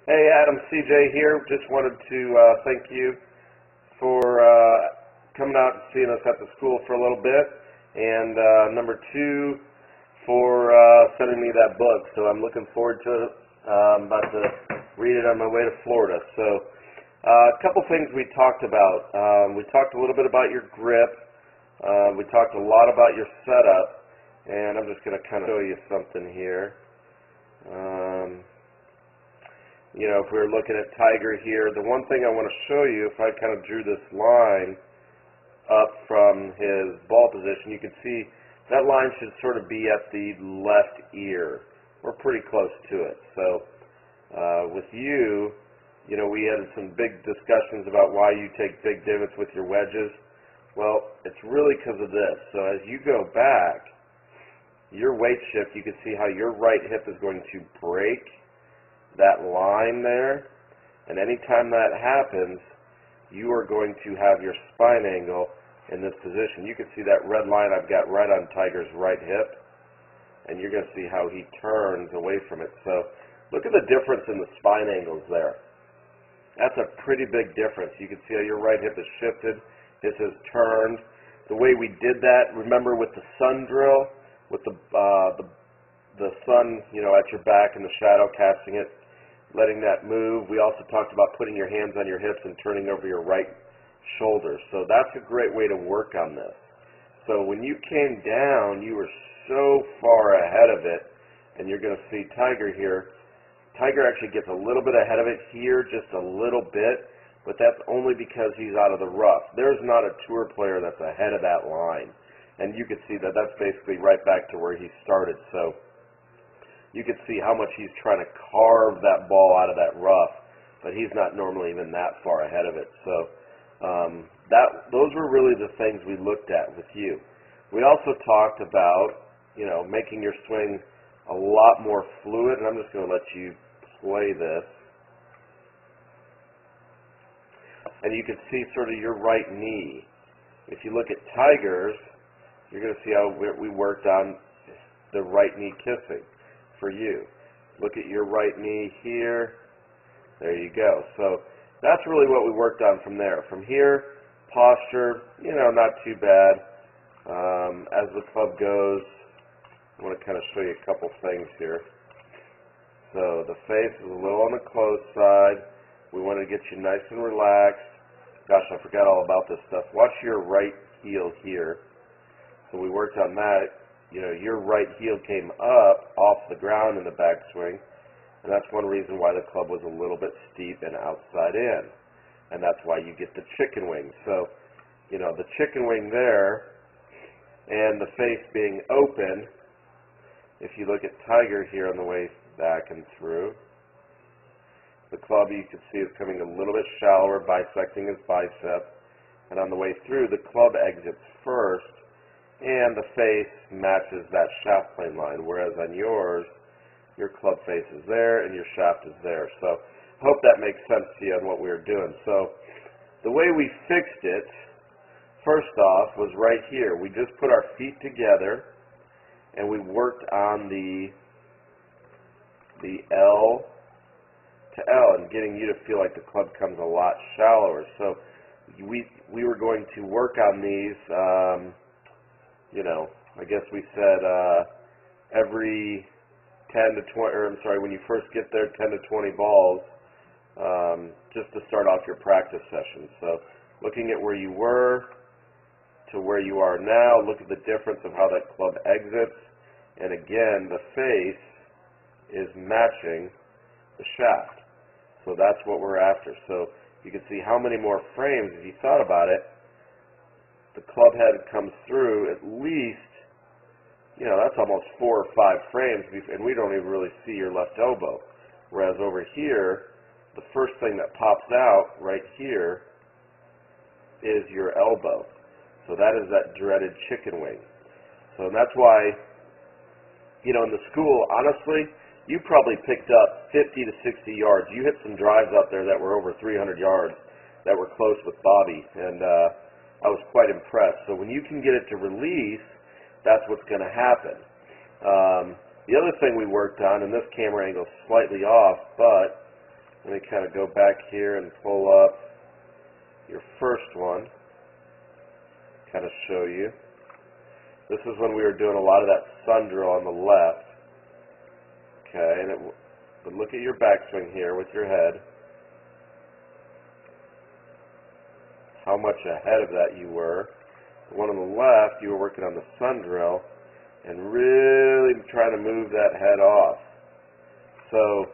Hey Adam, CJ here. Just wanted to thank you for coming out and seeing us at the school for a little bit, and number two, for sending me that book. So I'm looking forward to it. I'm about to read it on my way to Florida. So a couple things we talked about. We talked a little bit about your grip. We talked a lot about your setup, and I'm just going to kind of show you something here. You know, if we were looking at Tiger here, the one thing I want to show you, if I kind of drew this line up from his ball position, you can see that line should sort of be at the left ear. We're pretty close to it. So with you, you know, we had some big discussions about why you take big divots with your wedges. Well, it's really because of this. So as you go back, your weight shift, you can see how your right hip is going to break that line there, and anytime that happens, you are going to have your spine angle in this position. You can see that red line I've got right on Tiger's right hip, and you're going to see how he turns away from it. So look at the difference in the spine angles there. That's a pretty big difference. You can see how your right hip is shifted, his has turned. The way we did that, remember with the sun drill, with the sun, you know, at your back and the shadow casting it, letting that move. We also talked about putting your hands on your hips and turning over your right shoulder. So that's a great way to work on this. So when you came down, you were so far ahead of it, and you're going to see Tiger here. Tiger actually gets a little bit ahead of it here, just a little bit, but that's only because he's out of the rough. There's not a tour player that's ahead of that line. And you can see that that's basically right back to where he started. So you can see how much he's trying to carve that ball out of that rough, but he's not normally even that far ahead of it. So those were really the things we looked at with you. We also talked about, you know, making your swing a lot more fluid, and I'm just going to let you play this. And you can see sort of your right knee. If you look at Tiger's, you're going to see how we worked on the right knee kissing. For you. Look at your right knee here. There you go. So that's really what we worked on from there. From here, posture, you know, not too bad. As the club goes, I want to kind of show you a couple things here. So the face is a little on the closed side. We want to get you nice and relaxed. Gosh, I forgot all about this stuff. Watch your right heel here. So we worked on that. You know, your right heel came up off the ground in the backswing, and that's one reason why the club was a little bit steep and outside in, and that's why you get the chicken wing. So, you know, the chicken wing there and the face being open, if you look at Tiger here on the way back and through, the club you can see is coming a little bit shallower, bisecting his bicep, and on the way through, the club exits first, and the face matches that shaft plane line, whereas on yours, your club face is there and your shaft is there. So I hope that makes sense to you on what we were doing. So the way we fixed it, first off, was right here. We just put our feet together and we worked on the L to L and getting you to feel like the club comes a lot shallower. So we were going to work on these you know, I guess we said every 10 to 20, or I'm sorry, when you first get there, 10 to 20 balls, just to start off your practice session. So looking at where you were to where you are now, look at the difference of how that club exits. And again, the face is matching the shaft. So that's what we're after. So you can see how many more frames, if you thought about it, the club head comes through at least, you know, that's almost 4 or 5 frames, and we don't even really see your left elbow. Whereas over here, the first thing that pops out right here is your elbow. So that is that dreaded chicken wing. So that's why, you know, in the school, honestly, you probably picked up 50 to 60 yards. You hit some drives out there that were over 300 yards that were close with Bobby, and I was quite impressed. So when you can get it to release, that's what's going to happen. The other thing we worked on, and this camera angle is slightly off, but Let me kind of go back here and pull up your first one, kind of show you. This is when we were doing a lot of that sun drill on the left. Okay, and but look at your backswing here with your head. How much ahead of that you were. The one on the left, you were working on the sun drill and really trying to move that head off. So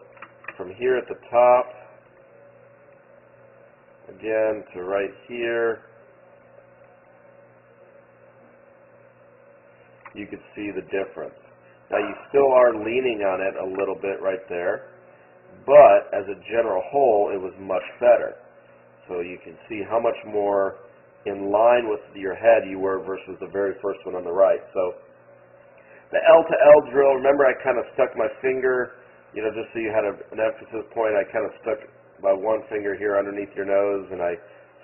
from here at the top, again to right here, you can see the difference. Now you still are leaning on it a little bit right there, but as a general whole, it was much better. So you can see how much more in line with your head you were versus the very first one on the right. So the L to L drill, remember I kind of stuck my finger, just so you had an emphasis point, I kind of stuck my one finger here underneath your nose and I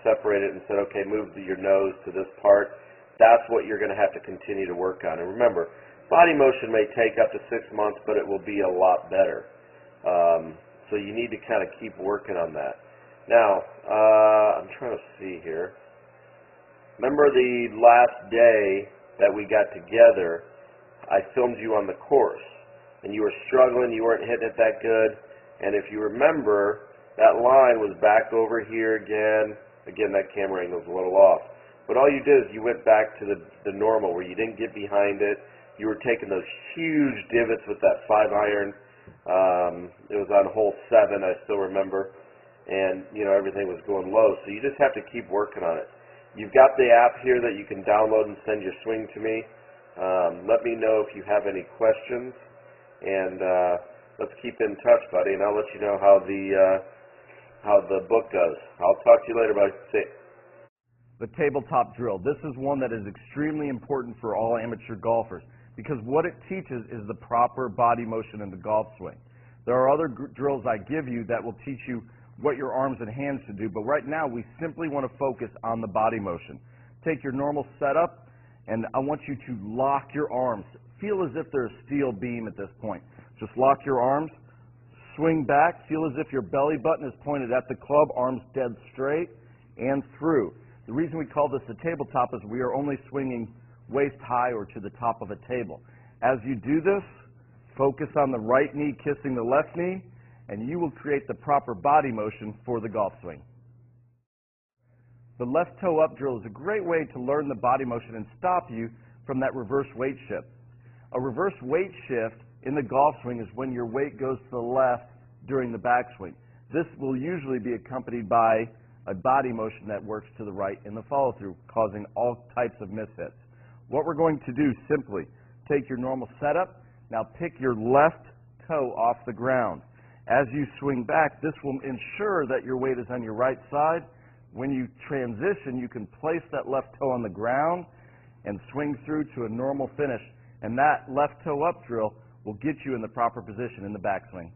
separated it and said, okay, move your nose to this part. That's what you're going to have to continue to work on. And remember, body motion may take up to 6 months, but it will be a lot better. So you need to kind of keep working on that. Now, I'm trying to see here. Remember the last day that we got together, I filmed you on the course, and you were struggling, you weren't hitting it that good, and if you remember, that line was back over here again. Again, that camera angle's a little off. But all you did is you went back to the normal, where you didn't get behind it. You were taking those huge divots with that 5-iron. It was on hole 7, I still remember. And, everything was going low. So you just have to keep working on it. You've got the app here that you can download and send your swing to me. Let me know if you have any questions. And let's keep in touch, buddy. And I'll let you know how the book goes. I'll talk to you later, buddy. See you. The tabletop drill. This is one that is extremely important for all amateur golfers because what it teaches is the proper body motion in the golf swing. There are other drills I give you that will teach you what your arms and hands should do, but right now we simply want to focus on the body motion. Take your normal setup, and I want you to lock your arms. Feel as if there's a steel beam at this point. Just lock your arms, swing back, feel as if your belly button is pointed at the club, arms dead straight, and through. The reason we call this a tabletop is we are only swinging waist high or to the top of a table. As you do this, focus on the right knee kissing the left knee, and you will create the proper body motion for the golf swing. The left toe up drill is a great way to learn the body motion and stop you from that reverse weight shift. A reverse weight shift in the golf swing is when your weight goes to the left during the backswing. This will usually be accompanied by a body motion that works to the right in the follow-through, causing all types of mishits. What we're going to do, simply take your normal setup, now pick your left toe off the ground. As you swing back, this will ensure that your weight is on your right side. When you transition, you can place that left toe on the ground and swing through to a normal finish, and that left toe up drill will get you in the proper position in the backswing.